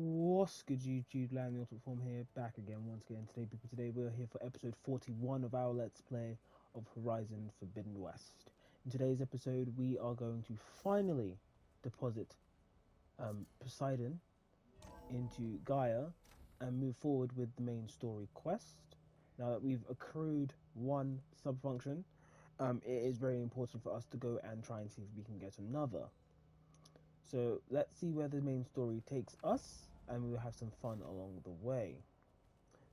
What's good, YouTube? Land the Ultimate Form here, back again once again. Today we're here for episode 41 of our Let's Play of Horizon Forbidden West. In today's episode, we are going to finally deposit Poseidon into Gaia and move forward with the main story quest. Now that we've accrued one sub-function, it is very important for us to go and try and see if we can get another. So let's see where the main story takes us, and we will have some fun along the way.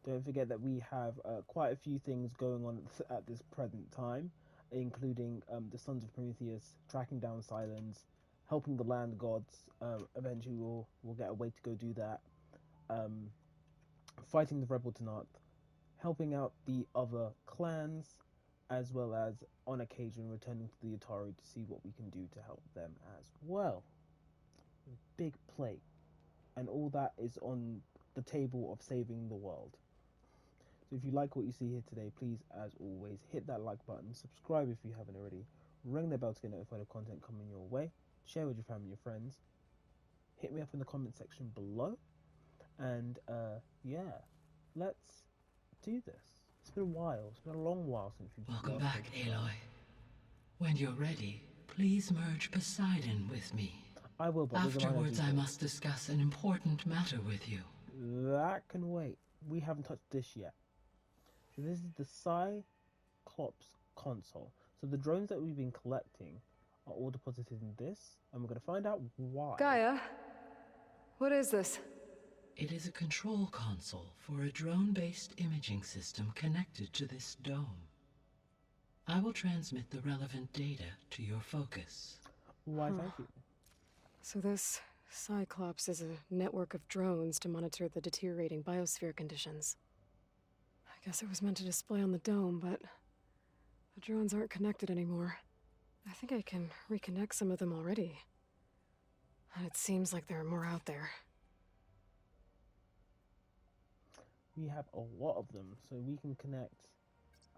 Don't forget that we have quite a few things going on at this present time, including the Sons of Prometheus tracking down Silence, helping the land gods. Eventually we'll get a way to go do that. Fighting the rebel Tanarth, helping out the other clans, as well as on occasion returning to the Atari to see what we can do to help them as well. Big plate, and all that is on the table of saving the world. So if you like what you see here today, please, as always, hit that like button, subscribe if you haven't already, ring the bell to get notified of content coming your way, share with your family and your friends, hit me up in the comment section below, and yeah, let's do this. It's been a while, it's been a long while since we've Welcome back, Aloy. When you're ready, please merge Poseidon with me. I will, but afterwards I must discuss an important matter with you. That can wait. We haven't touched this yet. So this is the Cyclops console. So the drones that we've been collecting are all deposited in this, and we're going to find out why. Gaia, what is this? It is a control console for a drone-based imaging system connected to this dome. I will transmit the relevant data to your focus. Why, thank you. So this Cyclops is a network of drones to monitor the deteriorating biosphere conditions. I guess it was meant to display on the dome, but the drones aren't connected anymore. I think I can reconnect some of them already. And it seems like there are more out there. We have a lot of them, so we can connect.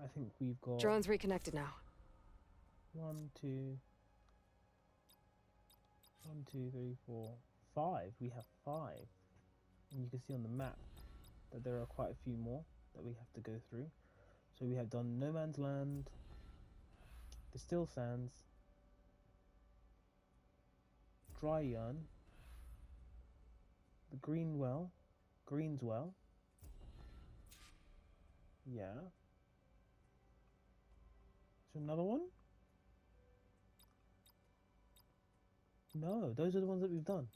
I think we've got... Drones reconnected now. 1, 2, 3, 4, 5. We have 5. And you can see on the map that there are quite a few more that we have to go through. So we have done No Man's Land, the Still Sands, Dry Yarn, the Greenswell. Yeah. Is there another one? No, those are the ones that we've done.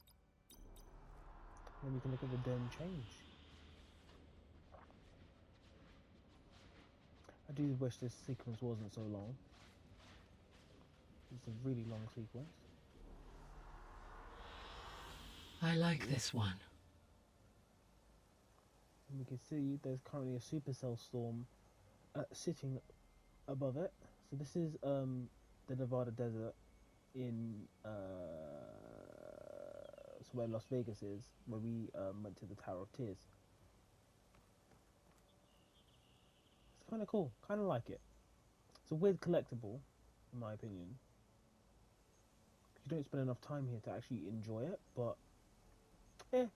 Then we can look at the dome change. I do wish this sequence wasn't so long. It's a really long sequence. I like this one. And we can see there's currently a supercell storm sitting above it. So this is the Nevada desert in where Las Vegas is, where we went to the Tower of Tears. It's kind of cool, kind of like it. It's a weird collectible, in my opinion. You don't spend enough time here to actually enjoy it, but eh.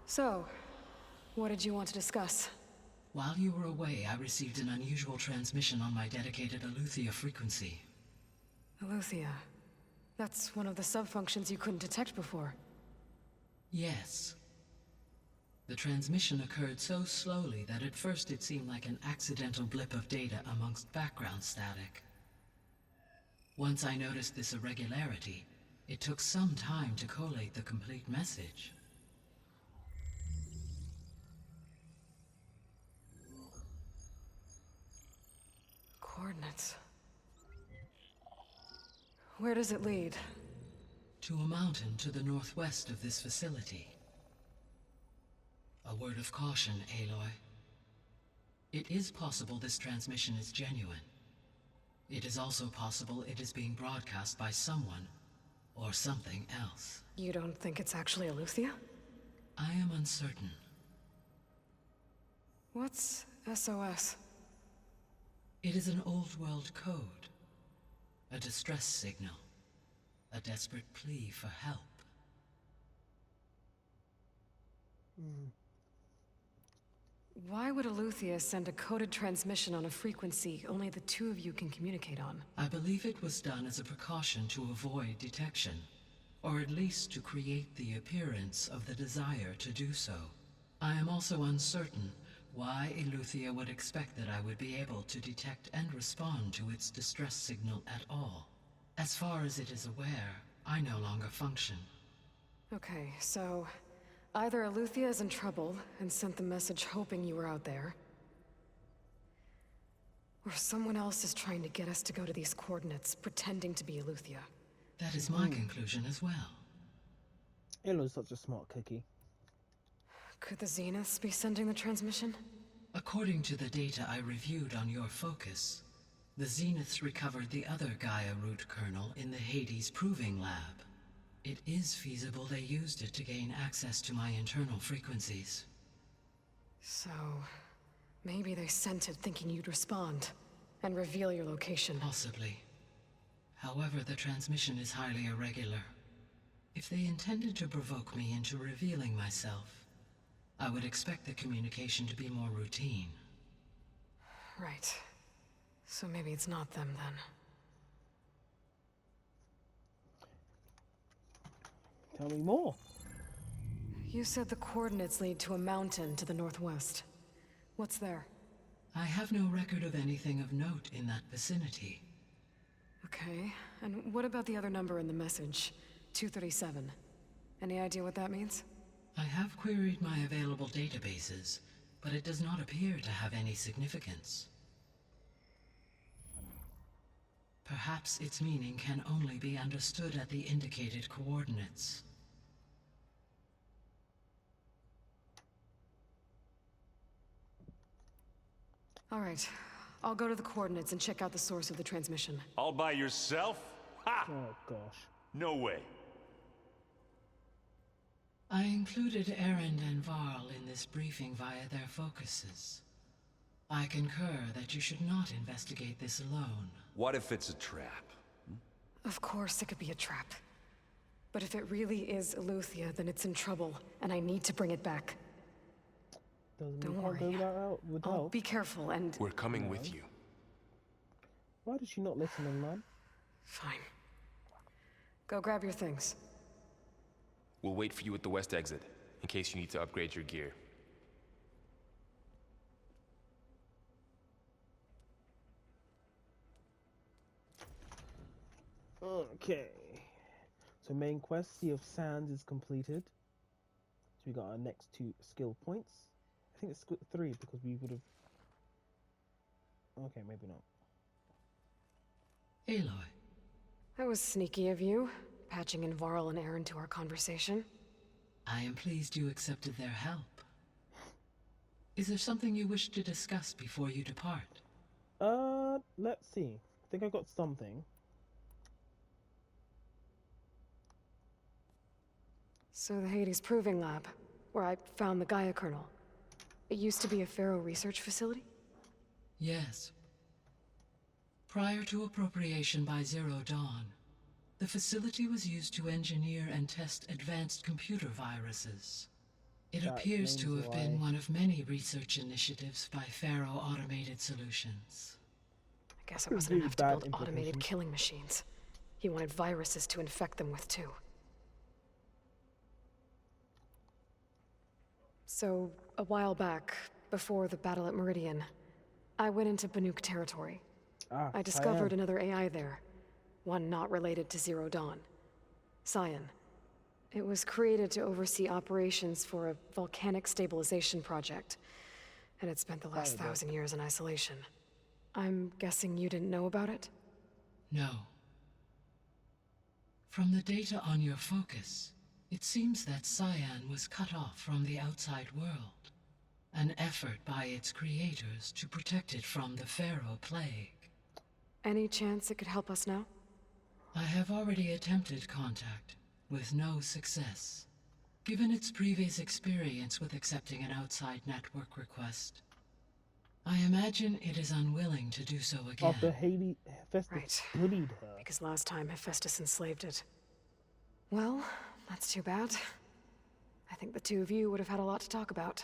So, what did you want to discuss? While you were away, I received an unusual transmission on my dedicated Aletheia frequency. Aletheia. That's one of the sub-functions you couldn't detect before. Yes. The transmission occurred so slowly that at first it seemed like an accidental blip of data amongst background static. Once I noticed this irregularity, it took some time to collate the complete message. Coordinates. Where does it lead? To a mountain to the northwest of this facility. A word of caution, Aloy. It is possible this transmission is genuine. It is also possible it is being broadcast by someone or something else. You don't think it's actually Eleuthia? I am uncertain. What's SOS? It is an old world code. A distress signal. A desperate plea for help. Why would Eleuthia send a coded transmission on a frequency only the two of you can communicate on? I believe it was done as a precaution to avoid detection, or at least to create the appearance of the desire to do so. I am also uncertain why Eleuthia would expect that I would be able to detect and respond to its distress signal at all. As far as it is aware, I no longer function. Okay, so either Eleuthia is in trouble and sent the message hoping you were out there, or someone else is trying to get us to go to these coordinates, pretending to be Eleuthia. That is my conclusion as well. Aloy's such a smart cookie. Could the Zeniths be sending the transmission? According to the data I reviewed on your focus, the Zeniths recovered the other Gaia root kernel in the Hades Proving Lab. It is feasible they used it to gain access to my internal frequencies. So, maybe they sent it thinking you'd respond and reveal your location. Possibly. However, the transmission is highly irregular. If they intended to provoke me into revealing myself, I would expect the communication to be more routine. Right. So maybe it's not them then. Tell me more. You said the coordinates lead to a mountain to the northwest. What's there? I have no record of anything of note in that vicinity. Okay, and what about the other number in the message? 237. Any idea what that means? I have queried my available databases, but it does not appear to have any significance. Perhaps its meaning can only be understood at the indicated coordinates. All right, I'll go to the coordinates and check out the source of the transmission. All by yourself? Ha! Oh gosh. No way. I included Erend and Varl in this briefing via their focuses. I concur that you should not investigate this alone. What if it's a trap? Of course it could be a trap. But if it really is Eleuthia, then it's in trouble, and I need to bring it back. Don't worry. I'll be careful and... We're coming with you. Why did she not listen in line? Fine. Go grab your things. We'll wait for you at the west exit, in case you need to upgrade your gear. Okay. So main quest, Sea of Sands, is completed. So we got our next 2 skill points. I think it's 3 because we would have... Okay, maybe not. Aloy, That was sneaky of you, patching in Varl and Erend to our conversation. I am pleased you accepted their help. Is there something you wish to discuss before you depart? Let's see. I think I got something. So the Hades Proving Lab, where I found the Gaia kernel. It used to be a Pharaoh research facility? Yes. Prior to appropriation by Zero Dawn, the facility was used to engineer and test advanced computer viruses. It That appears to means have been why- one of many research initiatives by Pharaoh Automated Solutions. I guess it wasn't Really enough to bad build automated implications. killing machines. He wanted viruses to infect them with too. So, a while back, before the battle at Meridian, I went into Banuk territory. I discovered Cyan. another AI there, one not related to Zero Dawn. Cyan. It was created to oversee operations for a volcanic stabilization project, and it spent the last Cyan. 1,000 years in isolation. I'm guessing you didn't know about it? No. From the data on your focus, it seems that Cyan was cut off from the outside world. An effort by its creators to protect it from the Pharaoh plague. Any chance it could help us now? I have already attempted contact, with no success. Given its previous experience with accepting an outside network request, I imagine it is unwilling to do so again. After Hephaestus Right. bullied her. Because last time Hephaestus enslaved it. Well, that's too bad. I think the two of you would have had a lot to talk about.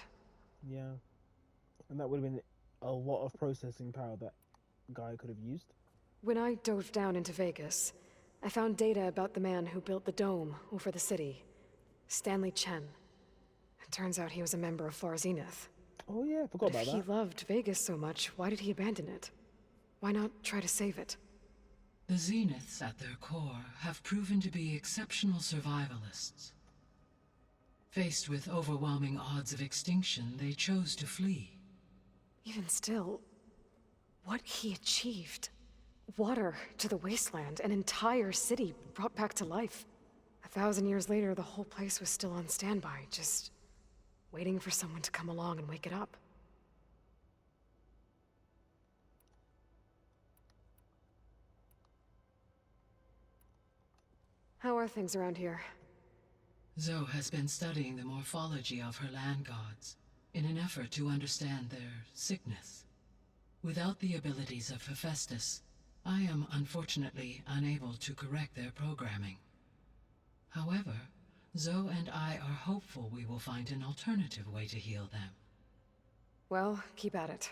Yeah. And that would have been a lot of processing power that guy could have used. When I dove down into Vegas, I found data about the man who built the dome over the city, Stanley Chen. It turns out he was a member of Far Zenith. Oh yeah, I forgot But if about he that. loved Vegas so much, why did he abandon it? Why not try to save it? The Zeniths, at their core, have proven to be exceptional survivalists. Faced with overwhelming odds of extinction, they chose to flee. Even still, what he achieved. Water to the wasteland, an entire city brought back to life. 1,000 years later, the whole place was still on standby, just waiting for someone to come along and wake it up. How are things around here? Zoe has been studying the morphology of her land gods in an effort to understand their sickness. Without the abilities of Hephaestus, I am unfortunately unable to correct their programming. However, Zoe and I are hopeful we will find an alternative way to heal them. Well, keep at it.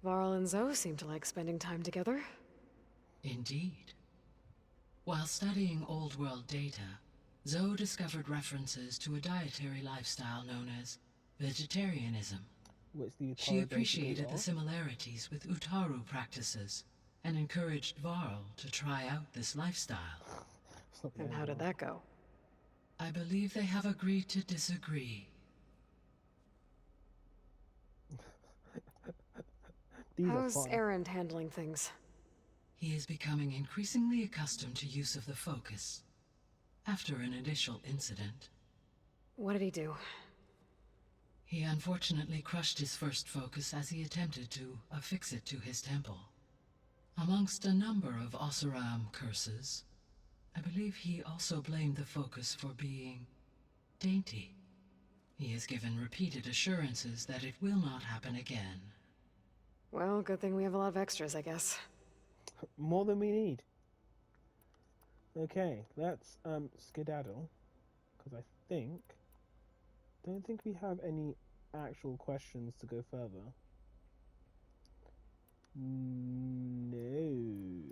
Varl and Zoe seem to like spending time together. Indeed. While studying Old World data, Zoe discovered references to a dietary lifestyle known as vegetarianism. What's the She Utara appreciated density the of? similarities with Utaru practices and encouraged Varl to try out this lifestyle. It's not And very how did well. that go? I believe they have agreed to disagree. These are How's fun. Erend handling things? He is becoming increasingly accustomed to use of the focus. After an initial incident, What did he do? he unfortunately crushed his first focus as he attempted to affix it to his temple. Amongst a number of Oseram curses, I believe he also blamed the focus for being dainty. He has given repeated assurances that it will not happen again. Well, good thing we have a lot of extras, I guess. More than we need. Okay, let's skedaddle, because I don't think we have any actual questions to go further. No,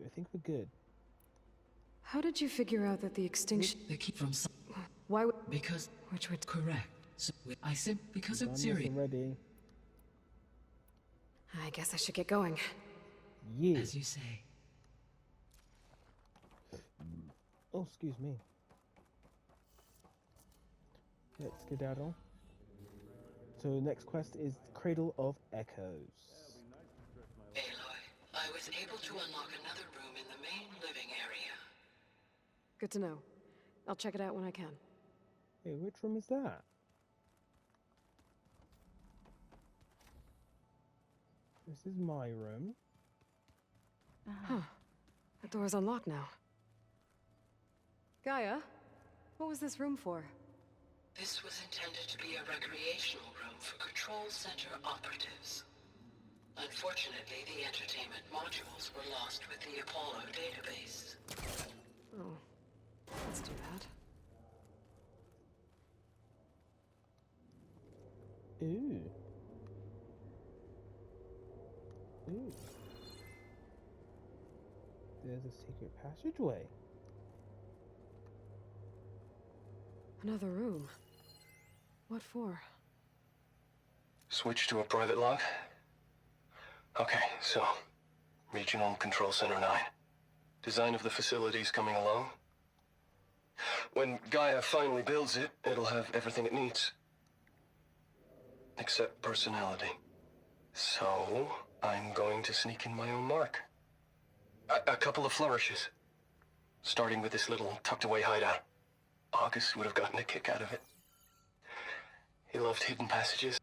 I think we're good. How did you figure out that the extinction... The key from some, Why would... because Which would... correct. So I said because Done of this Siri. already. I guess I should get going. Yeah. As you say. Oh, excuse me. Let's skedaddle. So next quest is Cradle of Echoes. Aloy, I was able to unlock another room in the main living area. Good to know. I'll check it out when I can. Hey, which room is that? This is my room. Huh. The door's unlocked now. Gaia, what was this room for? This was intended to be a recreational room for Control Center operatives. Unfortunately, the entertainment modules were lost with the Apollo database. Oh, that's too bad. Ooh. Ooh. There's a secret passageway. Another room. What for? Switch to a private log? Okay, so... Regional Control Center 9. Design of the facility's coming along. When Gaia finally builds it, it'll have everything it needs. Except personality. So, I'm going to sneak in my own mark. A couple of flourishes. Starting with this little tucked-away hideout. August would have gotten a kick out of it. He loved hidden passages.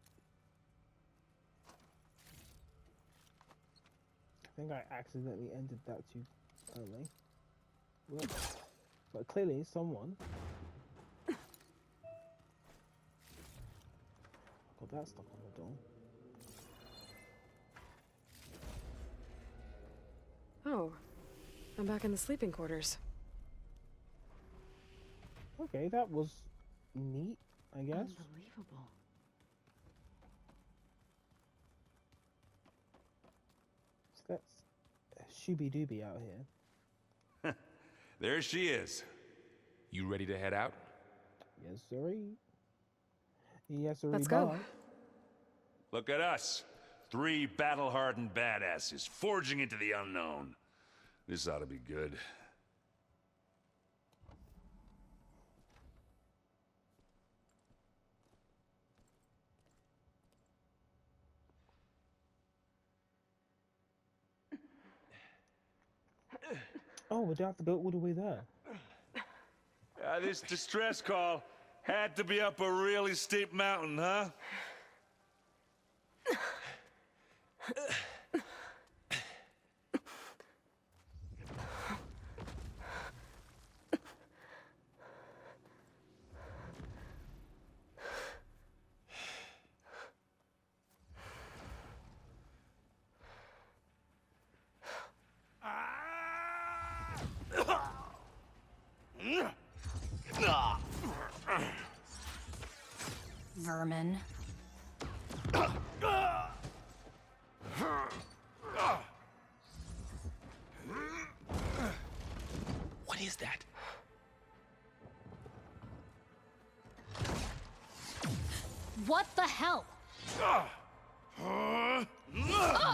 think I accidentally ended that too early. Well, but clearly someone got that stuck on the door. Oh, I'm back in the sleeping quarters. Okay, that was neat, I guess. Unbelievable. So that's Shooby Dooby out here. There she is. You ready to head out? Yes, sirree. Yes, sirree. Let's go. bye. Look at us. 3 battle-hardened badasses forging into the unknown. This ought to be good. Oh, we don't have to go all the way there. This distress call had to be up a really steep mountain, huh? Vermin. What is that? What the hell?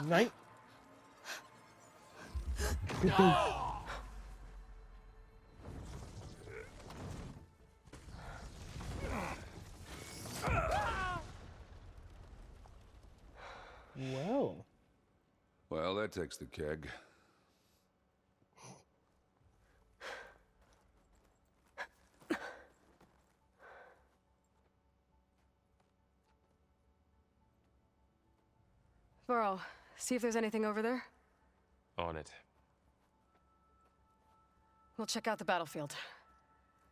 Night. Well, Well, that takes the keg. Varl, see if there's anything over there. On it. We'll check out the battlefield.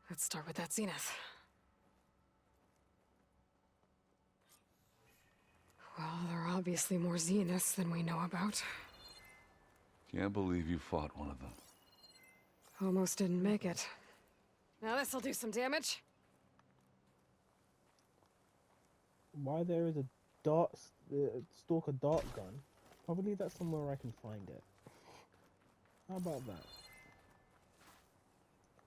Let's start with that Zenith. Well, there are obviously more Zeniths than we know about. Can't believe you fought one of them. Almost didn't make it. Now this'll do some damage. why there is a dart, stalker dart gun? Probably that's somewhere I can find it. How about that?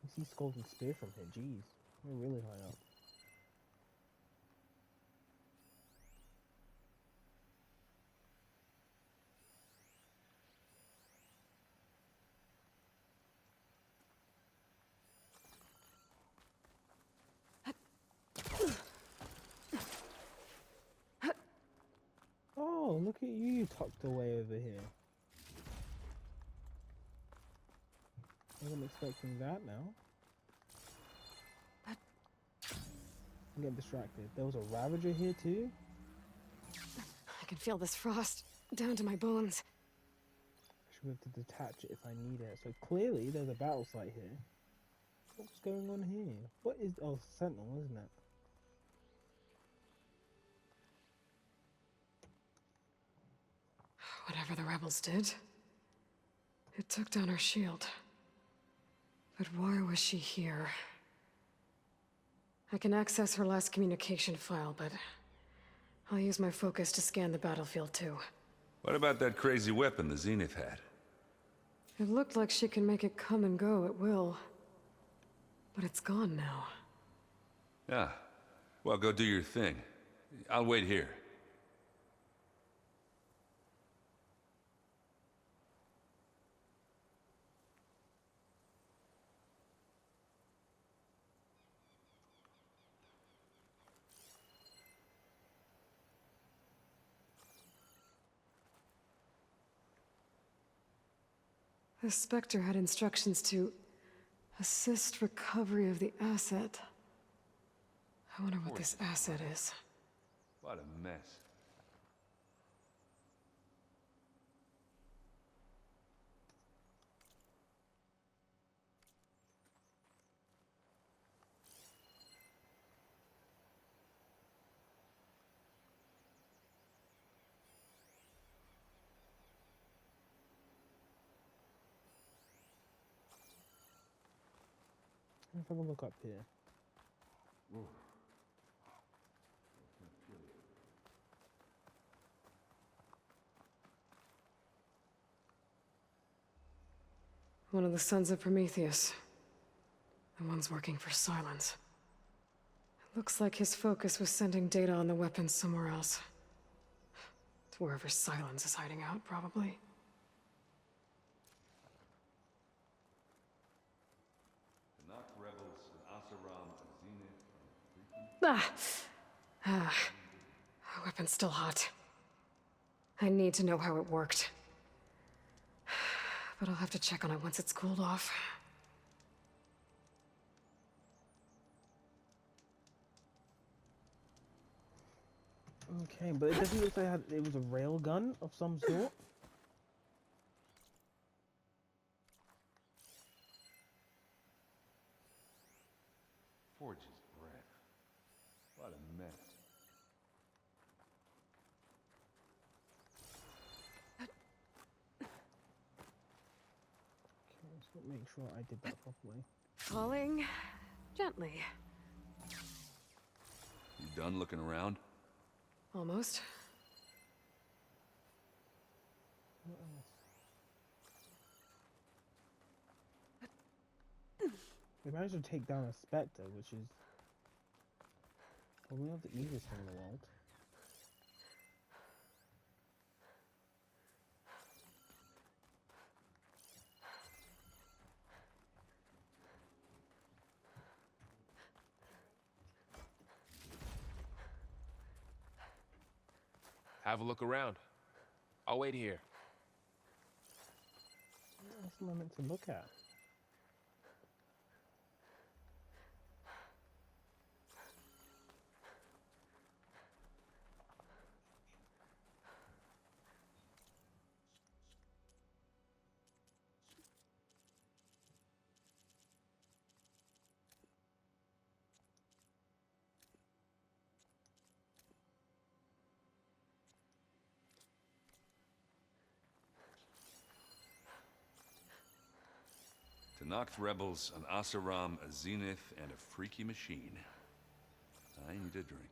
You see Skulls and Spear from here, jeez. We're really high up. Oh, look at you tucked away over here. Wasn't expecting that now. I'm getting distracted. There was a Ravager here too? I can feel this frost down to my bones. I should be able to detach it if I need it. So clearly there's a battle site here. What's going on here? What is... Oh, Sentinel, isn't it? Whatever the rebels did, it took down our shield. But why was she here? I can access her last communication file, but I'll use my focus to scan the battlefield too. What about that crazy weapon the Zenith had? It looked like she can make it come and go at will. But it's gone now. Yeah. Well, go do your thing. I'll wait here. The Spectre had instructions to assist recovery of the asset. I wonder what this asset is. What a mess. Let's have a look up here. One of the sons of Prometheus. The ones working for Silence. It looks like his focus was sending data on the weapons somewhere else. To wherever Silence is hiding out, probably. Ah. Weapon's still hot. I need to know how it worked. But I'll have to check on it once it's cooled off. Okay, but it definitely looks like it was a rail gun of some sort. Forge's breath. What a mess. Okay, let's make sure I did that properly. Falling gently. You done looking around? Almost. What else? We managed to take down a Spectre, which is probably not the easiest thing in the world. Have a look around. I'll wait here. What else am I meant to look at? Tenakth rebels, an Asaram, a Zenith, and a freaky machine. I need a drink.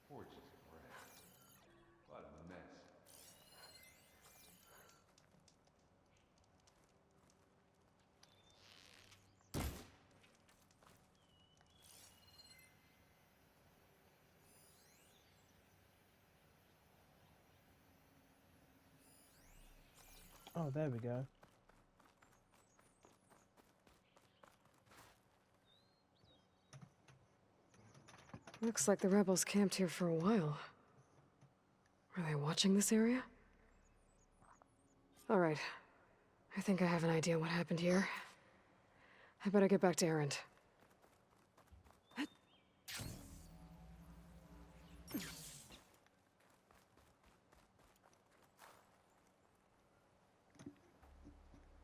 Forge's breath. What a mess. Oh, there we go. Looks like the rebels camped here for a while. Are they watching this area? All right. I think I have an idea what happened here. I better get back to Erend.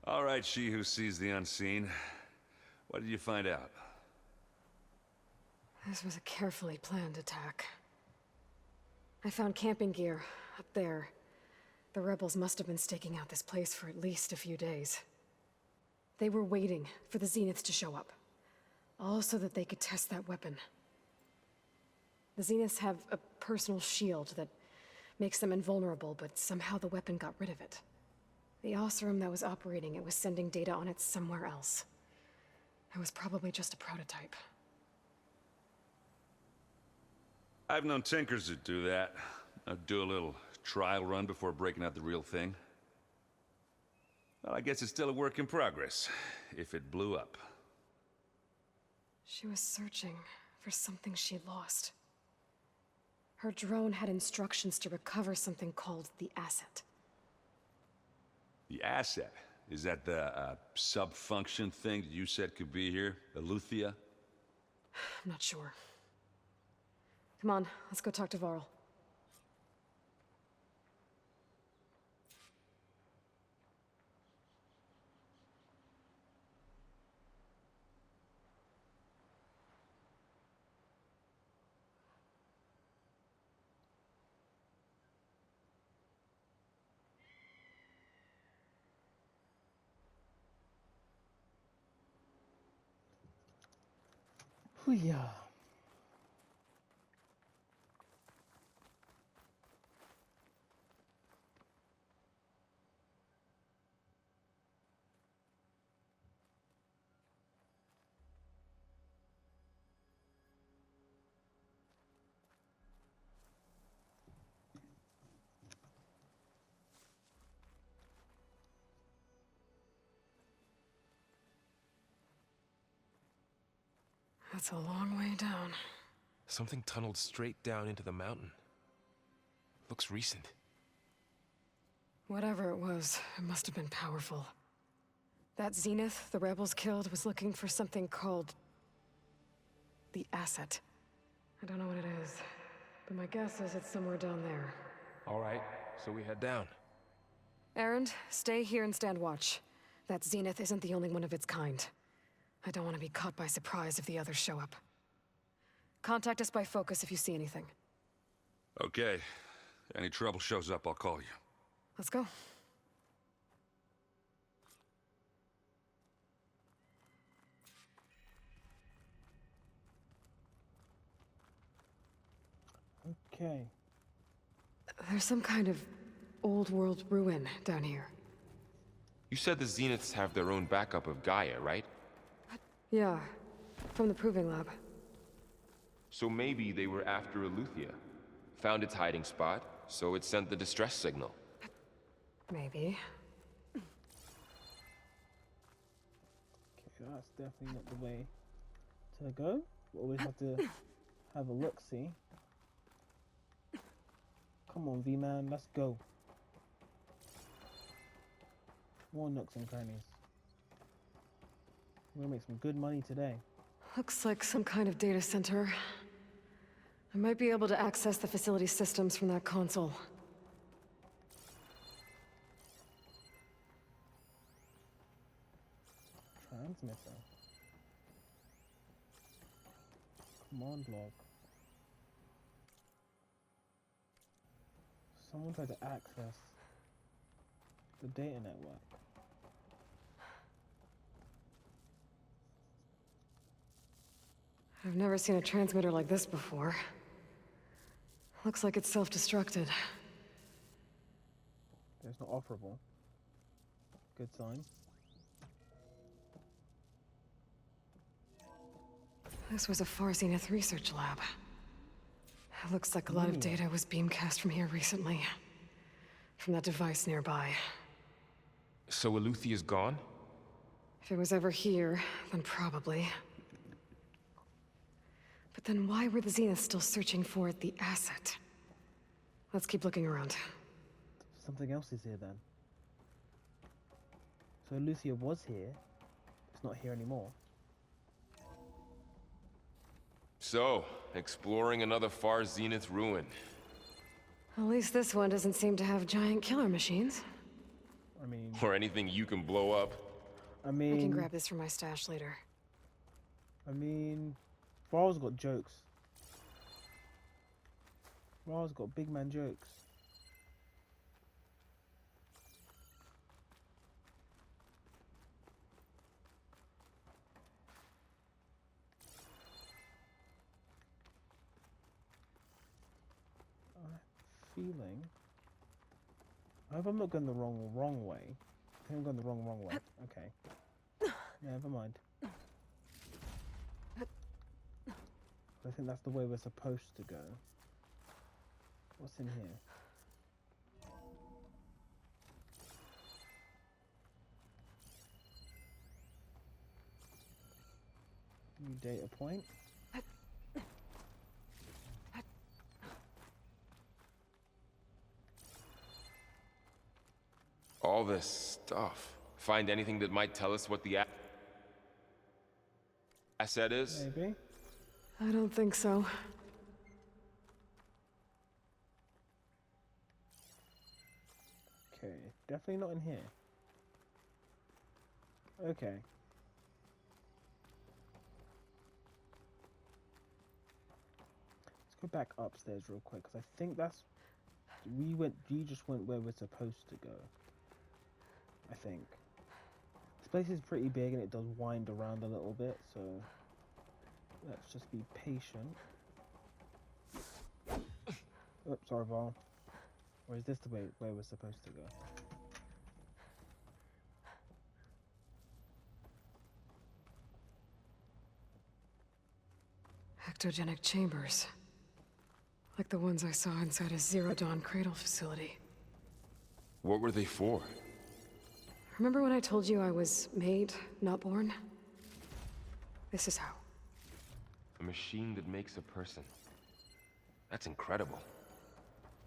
All right, she who sees the unseen. What did you find out? This was a carefully planned attack. I found camping gear up there. The rebels must have been staking out this place for at least a few days. They were waiting for the Zeniths to show up. All so that they could test that weapon. The Zeniths have a personal shield that makes them invulnerable, but somehow the weapon got rid of it. The Oseram that was operating it was sending data on it somewhere else. It was probably just a prototype. I've known tinkers that do that. I'd do a little trial run before breaking out the real thing. Well, I guess it's still a work in progress, if it blew up. She was searching for something she lost. Her drone had instructions to recover something called the Asset. The asset? Is that the sub-function thing that you said could be here? The Luthia? I'm not sure. Come on, let's go talk to Varl. Yeah. That's a long way down. Something tunneled straight down into the mountain. Looks recent. Whatever it was, it must have been powerful. That Zenith the rebels killed was looking for something called the Asset. I don't know what it is, but my guess is it's somewhere down there. All right, so we head down. Erend, stay here and stand watch. That Zenith isn't the only one of its kind. I don't want to be caught by surprise if the others show up. Contact us by focus if you see anything. Okay. Any trouble shows up, I'll call you. Let's go. Okay. There's some kind of old world ruin down here. You said the Zeniths have their own backup of Gaia, right? Yeah, from the Proving Lab. So maybe they were after Eleuthia. Found its hiding spot, so it sent the distress signal. Maybe. Okay, that's definitely not the way to go. We always have to have a look-see. Come on, V-Man, let's go. More nooks and crannies. We're gonna make some good money today. Looks like some kind of data center. I might be able to access the facility systems from that console. Transmitter. Command log. Someone tried to access the data network. I've never seen a transmitter like this before. Looks like it's self-destructed. It's not operable. Good sign. This was a Far Zenith research lab. It looks like a lot of data was beamcast from here recently. From that device nearby. So Eleuthia's gone? If it was ever here, then probably. But then why were the Zeniths still searching for the Asset? Let's keep looking around. Something else is here then. So Lucia was here. It's not here anymore. So, exploring another Far Zenith ruin. At least this one doesn't seem to have giant killer machines. I mean... Or anything you can blow up. I mean... I can grab this from my stash later. Varl's got jokes. Varl's got big man jokes. Feeling. I hope I'm not going the wrong way. I think I'm going the wrong way. Okay. Never mind. I think that's the way we're supposed to go. What's in here? New data point. All this stuff. Find anything that might tell us what the asset is? Maybe. I don't think so. Okay, definitely not in here. Okay. Let's go back upstairs real quick, because I think that's... You just went where we're supposed to go. I think. This place is pretty big and it does wind around a little bit, so... let's just be patient. Oops, sorry, Val. Or is this the way we're supposed to go? Ectogenic chambers. Like the ones I saw inside a Zero Dawn cradle facility. What were they for? Remember when I told you I was made, not born? This is how. A machine that makes a person. That's incredible.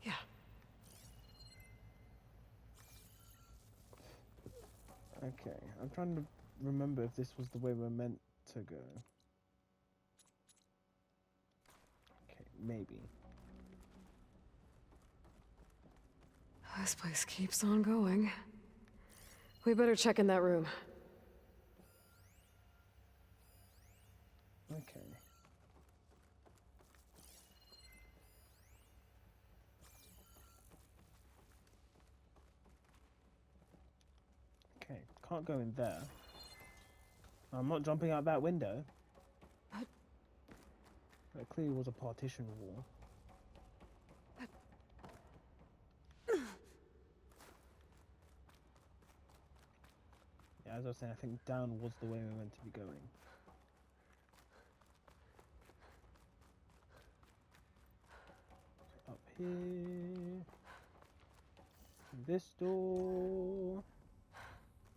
Yeah. Okay, I'm trying to remember if this was the way we're meant to go. Okay, maybe. This place keeps on going. We better check in that room. Okay. Okay, can't go in there. I'm not jumping out that window. That clearly was a partition wall. Yeah, as I was saying, I think down was the way we were meant to be going. Up here. This door.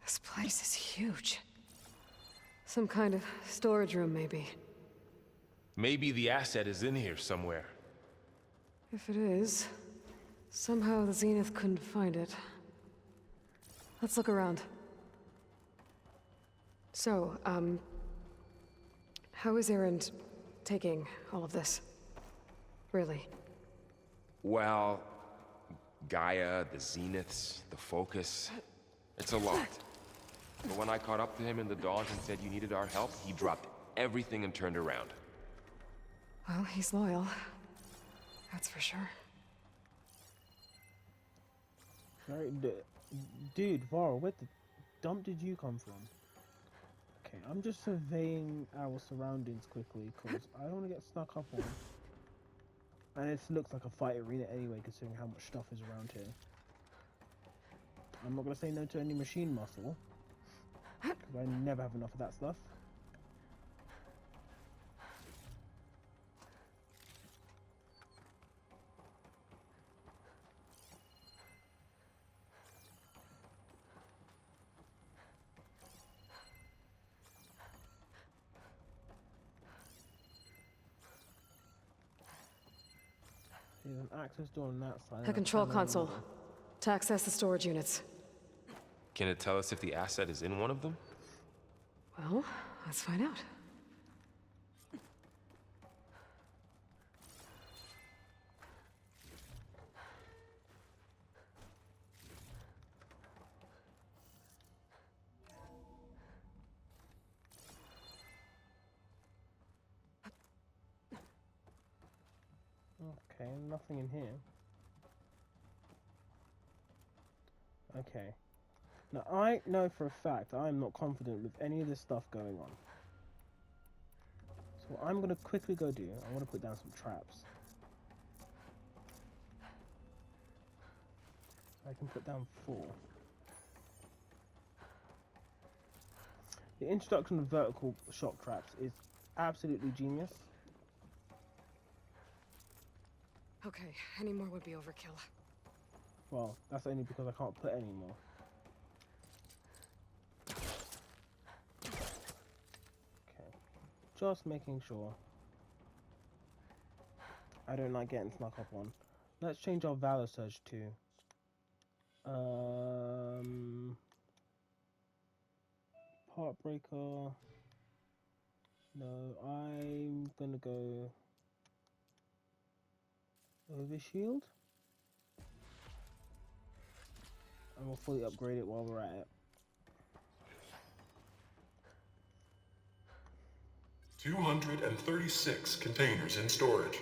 This place is huge. Some kind of storage room, maybe. Maybe the asset is in here somewhere. If it is, somehow the Zenith couldn't find it. Let's look around. So, how is Erend taking all of this? Really? Well, Gaia, the Zeniths, the Focus. It's a lot. But when I caught up to him in the Dawn and said you needed our help, he dropped everything and turned around. Well, he's loyal. That's for sure. Right, dude, Vara, where the dump did you come from? Okay, I'm just surveying our surroundings quickly because I don't want to get snuck up on. And it looks like a fight arena anyway, considering how much stuff is around here. I'm not going to say no to any machine muscle, because I never have enough of that stuff. There's an access door on that side. A control console. To access the storage units. Can it tell us if the asset is in one of them? Well, let's find out. Okay, nothing in here. Okay. Now, I know for a fact I'm not confident with any of this stuff going on. So what I'm going to quickly go do, I want to put down some traps. I can put down 4. The introduction of vertical shock traps is absolutely genius. Okay, any more would be overkill. Well, that's only because I can't put any more. Okay, just making sure. I don't like getting snuck up on. Let's change our Valor Surge to Heartbreaker. No, I'm gonna go Overshield. And we'll fully upgrade it while we're at it. 236 containers in storage.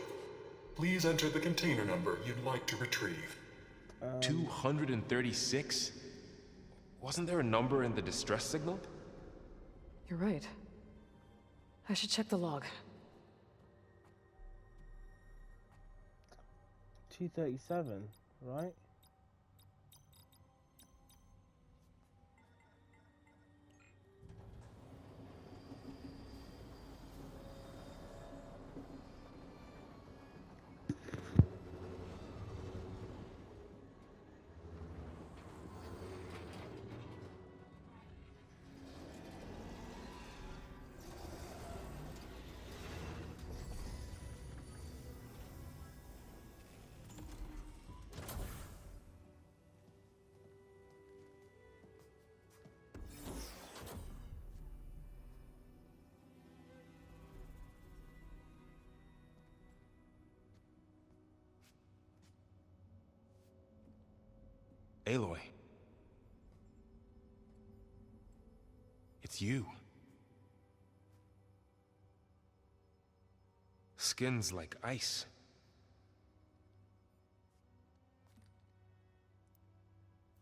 Please enter the container number you'd like to retrieve. 236? Wasn't there a number in the distress signal? You're right. I should check the log. 237, right? Aloy. It's you. Skin's like ice.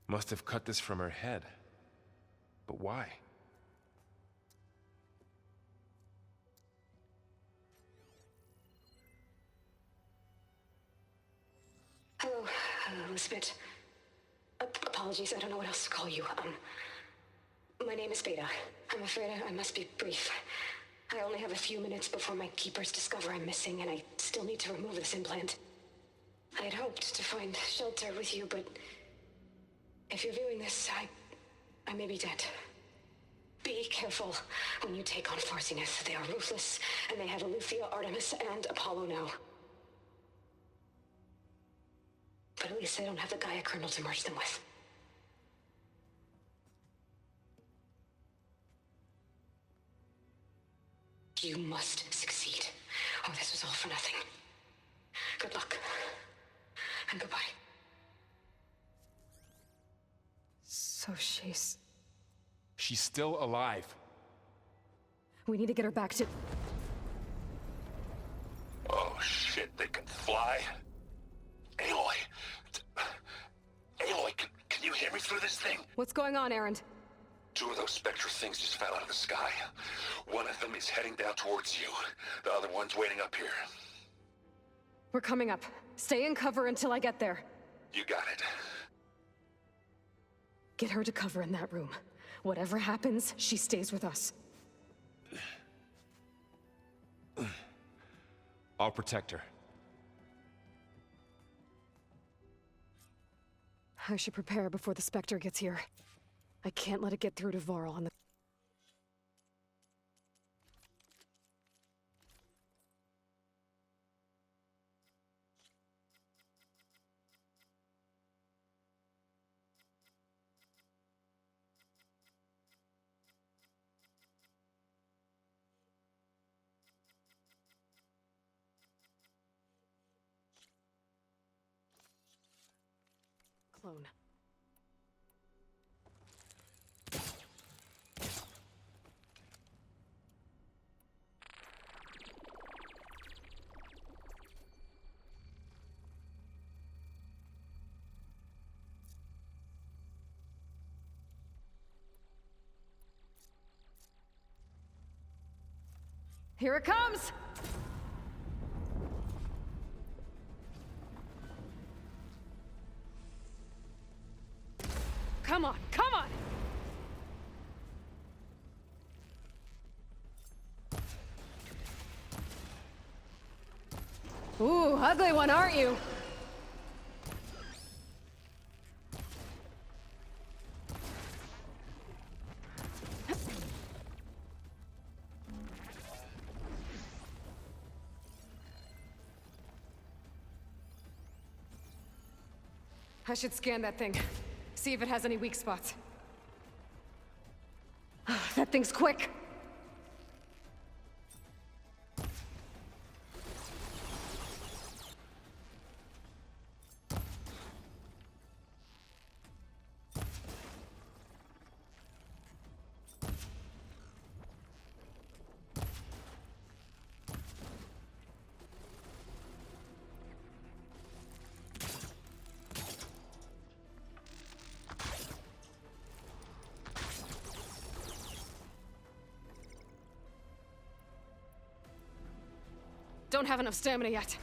Must have cut this from her head. But why? Hello, Elizabeth. Apologies, I don't know what else to call you. My name is Beta. I'm afraid I must be brief. I only have a few minutes before my keepers discover I'm missing, and I still need to remove this implant. I had hoped to find shelter with you, but if you're viewing this, I may be dead. Be careful when you take on Far Zenith. They are ruthless, and they have Eleuthia, Artemis, and Apollo now. But at least they don't have the Gaia kernel to merge them with. You must succeed. Oh, this was all for nothing. Good luck. And goodbye. So she's still alive. We need to get her back to... Oh shit, they can fly? Aloy! Aloy, can you hear me through this thing? What's going on, Erend? 2 of those Spectre things just fell out of the sky. One of them is heading down towards you. The other one's waiting up here. We're coming up. Stay in cover until I get there. You got it. Get her to cover in that room. Whatever happens, she stays with us. I'll protect her. I should prepare before the Spectre gets here. I can't let it get through to Varl on the... Clone. Here it comes! Come on, come on! Ooh, ugly one, aren't you? I should scan that thing. See if it has any weak spots. That thing's quick! Don't have enough stamina yet.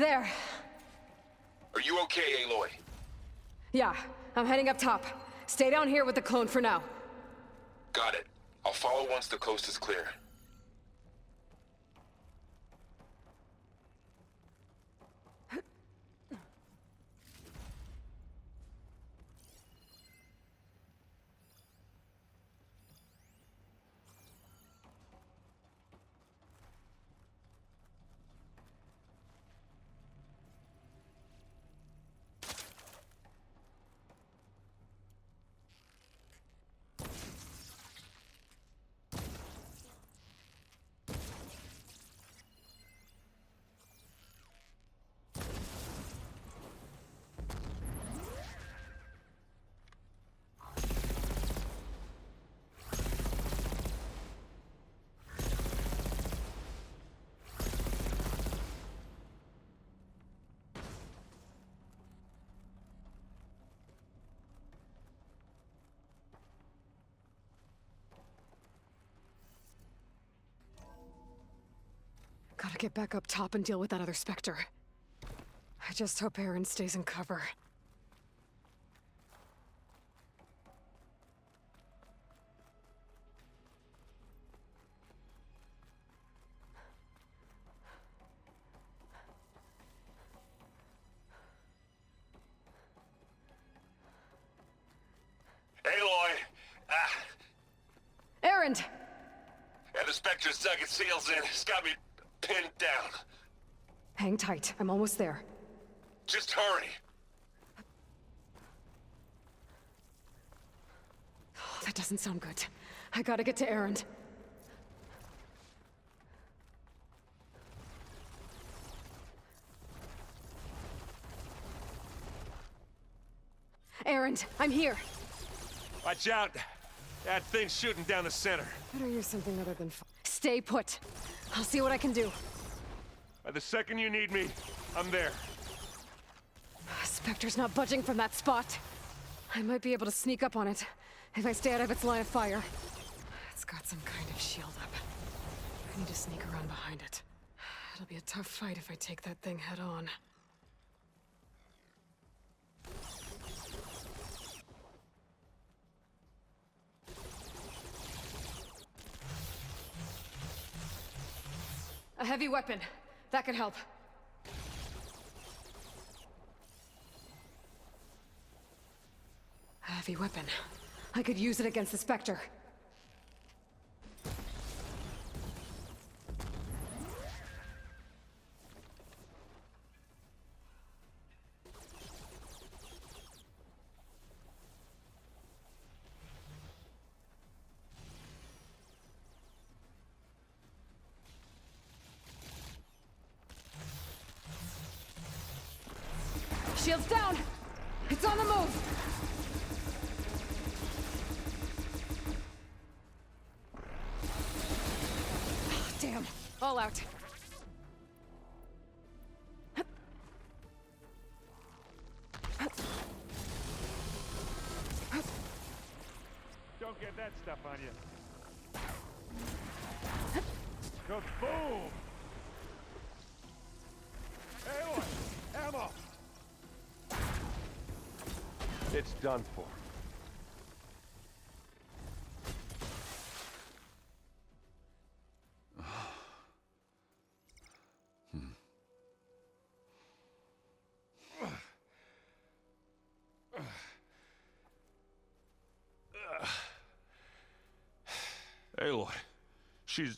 There. Are you okay, Aloy? Yeah, I'm heading up top. Stay down here with the clone for now. Got it. I'll follow once the coast is clear. Gotta get back up top and deal with that other Spectre. I just hope Aaron stays in cover. Aloy! Aaron! And the Spectre's dug its heels in. It's got me pinned down. Hang tight. I'm almost there. Just hurry. Oh, that doesn't sound good. I gotta get to Aaron. Aaron, I'm here. Watch out! That thing's shooting down the center. Better use something other than Stay put. I'll see what I can do. By the second you need me, I'm there. Spectre's not budging from that spot. I might be able to sneak up on it if I stay out of its line of fire. It's got some kind of shield up. I need to sneak around behind it. It'll be a tough fight if I take that thing head on. A heavy weapon. That could help. A heavy weapon. I could use it against the Spectre. Shield's down! It's on the move! Oh, damn. All out. Don't get that stuff on you. Kaboom! Aloy! Ammo! It's done for. Aloy, she's...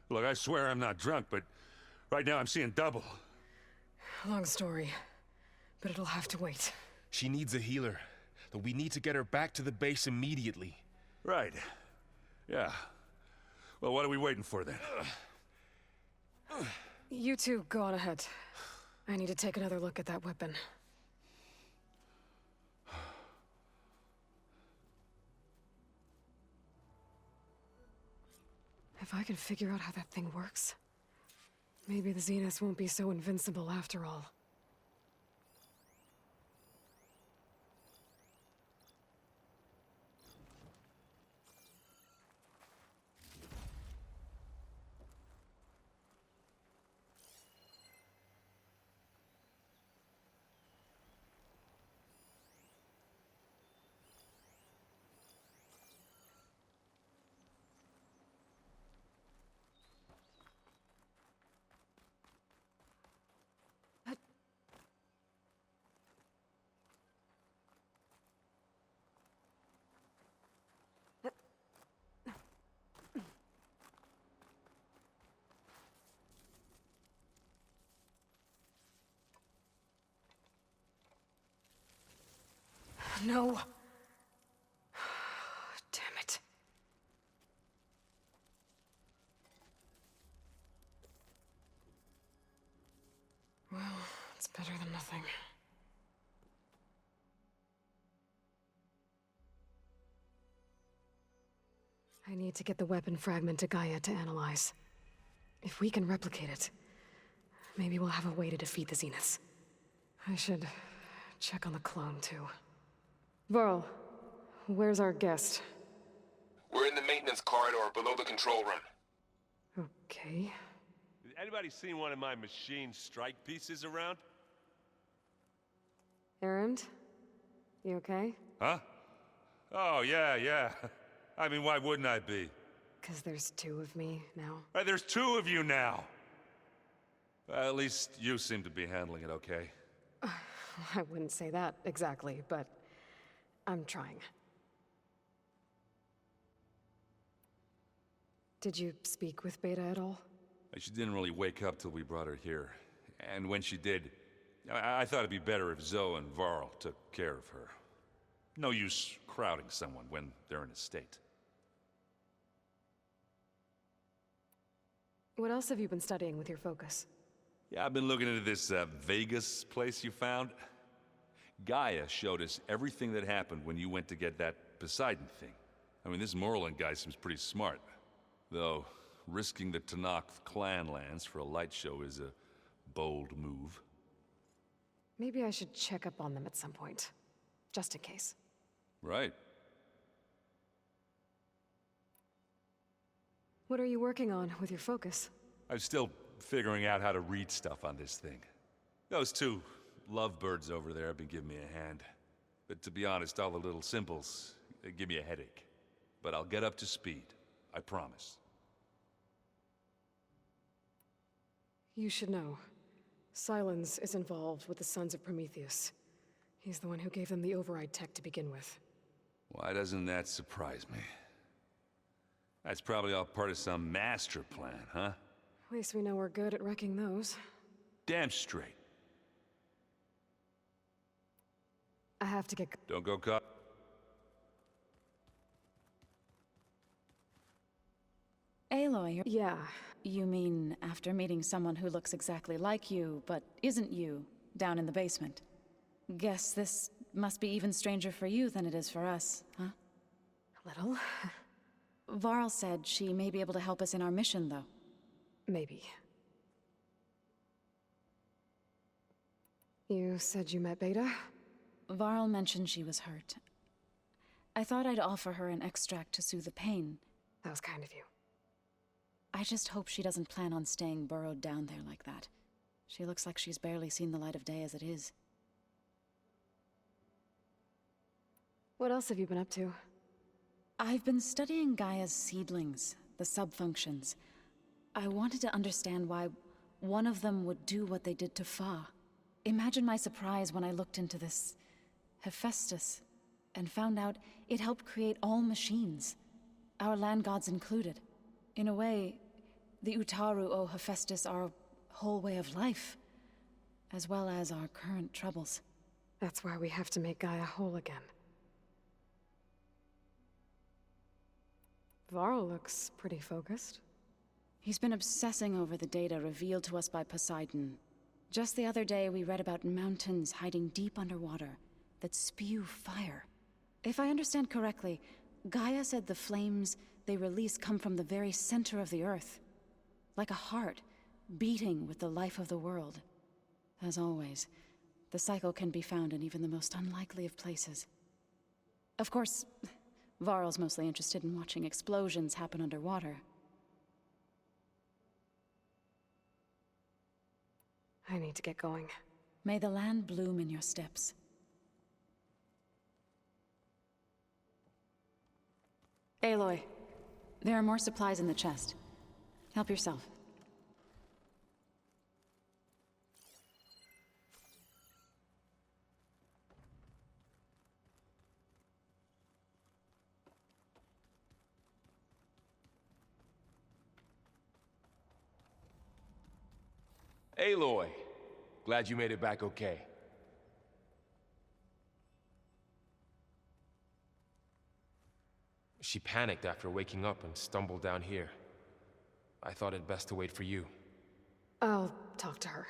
Look, I swear I'm not drunk, but right now I'm seeing double. Long story, but it'll have to wait. She needs a healer, but we need to get her back to the base immediately. Right. Yeah. Well, what are we waiting for then? You two go on ahead. I need to take another look at that weapon. If I can figure out how that thing works, maybe the Zeniths won't be so invincible after all. No. Damn it. Well, it's better than nothing. I need to get the weapon fragment to Gaia to analyze. If we can replicate it, maybe we'll have a way to defeat the Zeniths. I should check on the clone, too. Varl, where's our guest? We're in the maintenance corridor below the control room. Okay. Anybody seen one of my machine strike pieces around? Erend? You okay? Huh? Oh, yeah. I mean, why wouldn't I be? 'Cause there's two of me now. Right, there's two of you now. At least you seem to be handling it okay. I wouldn't say that exactly, but I'm trying. Did you speak with Beta at all? She didn't really wake up till we brought her here. And when she did, I thought it'd be better if Zoe and Varl took care of her. No use crowding someone when they're in a state. What else have you been studying with your focus? Yeah, I've been looking into this Vegas place you found. Gaia showed us everything that happened when you went to get that Poseidon thing. I mean, this Morlun guy seems pretty smart. Though, risking the Tenakth clan lands for a light show is a bold move. Maybe I should check up on them at some point. Just in case. Right. What are you working on with your focus? I'm still figuring out how to read stuff on this thing. Those two lovebirds over there have been giving me a hand. But to be honest, all the little symbols, they give me a headache. But I'll get up to speed. I promise. You should know. Sylens is involved with the Sons of Prometheus. He's the one who gave them the override tech to begin with. Why doesn't that surprise me? That's probably all part of some master plan, huh? At least we know we're good at wrecking those. Damn straight. I have to get... Don't go caught. Aloy, Yeah. you mean after meeting someone who looks exactly like you, but isn't you, down in the basement? Guess this must be even stranger for you than it is for us, huh? A little. Varl said she may be able to help us in our mission, though. Maybe. You said you met Beta? Varl mentioned she was hurt. I thought I'd offer her an extract to soothe the pain. That was kind of you. I just hope she doesn't plan on staying burrowed down there like that. She looks like she's barely seen the light of day as it is. What else have you been up to? I've been studying Gaia's seedlings, the subfunctions. I wanted to understand why one of them would do what they did to Fa. Imagine my surprise when I looked into this Hephaestus and found out it helped create all machines, our land gods included. In a way, the Utaru owe Hephaestus our whole way of life, as well as our current troubles. That's why we have to make Gaia whole again. Varl looks pretty focused. He's been obsessing over the data revealed to us by Poseidon. Just the other day, we read about mountains hiding deep underwater that spew fire. If I understand correctly, Gaia said the flames they release come from the very center of the Earth. Like a heart, beating with the life of the world. As always, the cycle can be found in even the most unlikely of places. Of course, Varl's mostly interested in watching explosions happen underwater. I need to get going. May the land bloom in your steps. Aloy, there are more supplies in the chest. Help yourself. Aloy, glad you made it back okay. She panicked after waking up and stumbled down here. I thought it best to wait for you. I'll talk to her.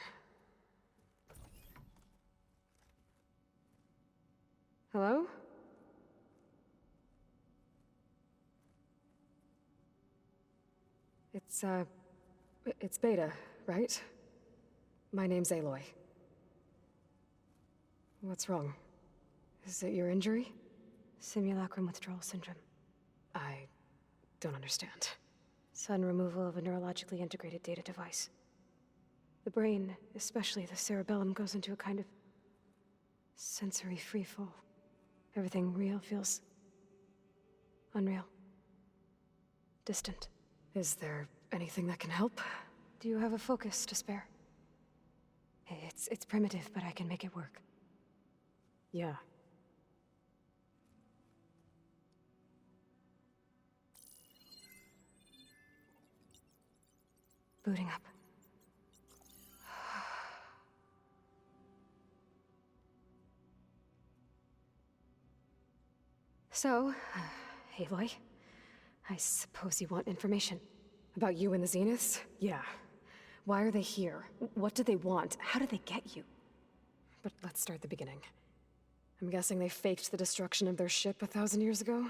Hello? It's Beta, right? My name's Aloy. What's wrong? Is it your injury? Simulacrum withdrawal syndrome. I don't understand. Sudden removal of a neurologically integrated data device. The brain, especially the cerebellum, goes into a kind of sensory freefall. Everything real feels unreal. Distant. Is there anything that can help? Do you have a focus to spare? It's primitive, but I can make it work. Yeah. Booting up. So, Aloy, I suppose you want information. About you and the Zeniths? Yeah. Why are they here? What do they want? How did they get you? But let's start at the beginning. I'm guessing they faked the destruction of their ship 1,000 years ago?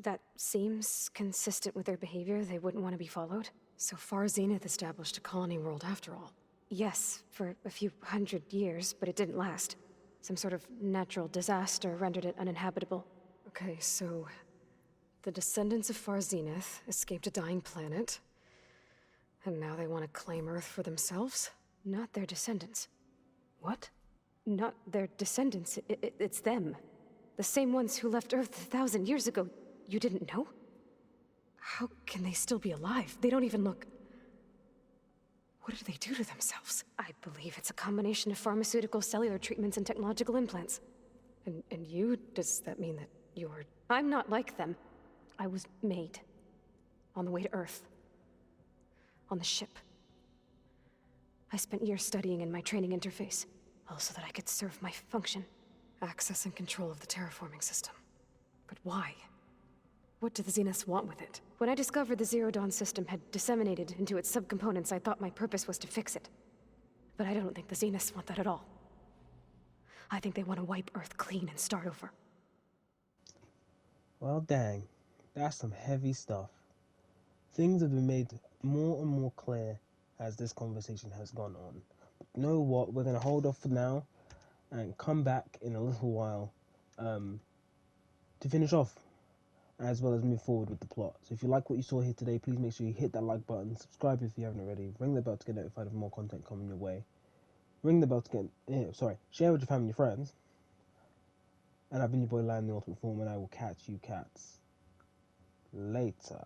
That seems consistent with their behavior. They wouldn't want to be followed. So Far Zenith established a colony world after all. Yes, for a few hundred years, but it didn't last. Some sort of natural disaster rendered it uninhabitable. Okay, so the descendants of Far Zenith escaped a dying planet, and now they want to claim Earth for themselves? Not their descendants. What? Not their descendants. It's them. The same ones who left Earth 1,000 years ago. You didn't know? How can they still be alive? They don't even look... What do they do to themselves? I believe it's a combination of pharmaceutical, cellular treatments, and technological implants. And you? Does that mean that you're... I'm not like them. I was made. On the way to Earth. On the ship. I spent years studying in my training interface, all so that I could serve my function. Access and control of the terraforming system. But why? What do the Zeniths want with it? When I discovered the Zero Dawn system had disseminated into its subcomponents, I thought my purpose was to fix it. But I don't think the Zeniths want that at all. I think they want to wipe Earth clean and start over. Well, dang. That's some heavy stuff. Things have been made more and more clear as this conversation has gone on. But you know what? We're going to hold off for now and come back in a little while to finish off, as well as move forward with the plot. So if you like what you saw here today, please make sure you hit that like button, subscribe if you haven't already, ring the bell to get notified of more content coming your way, ring the bell to get, share with your family and friends, and I've been your boy Lion the Ultimate Form, and I will catch you cats later.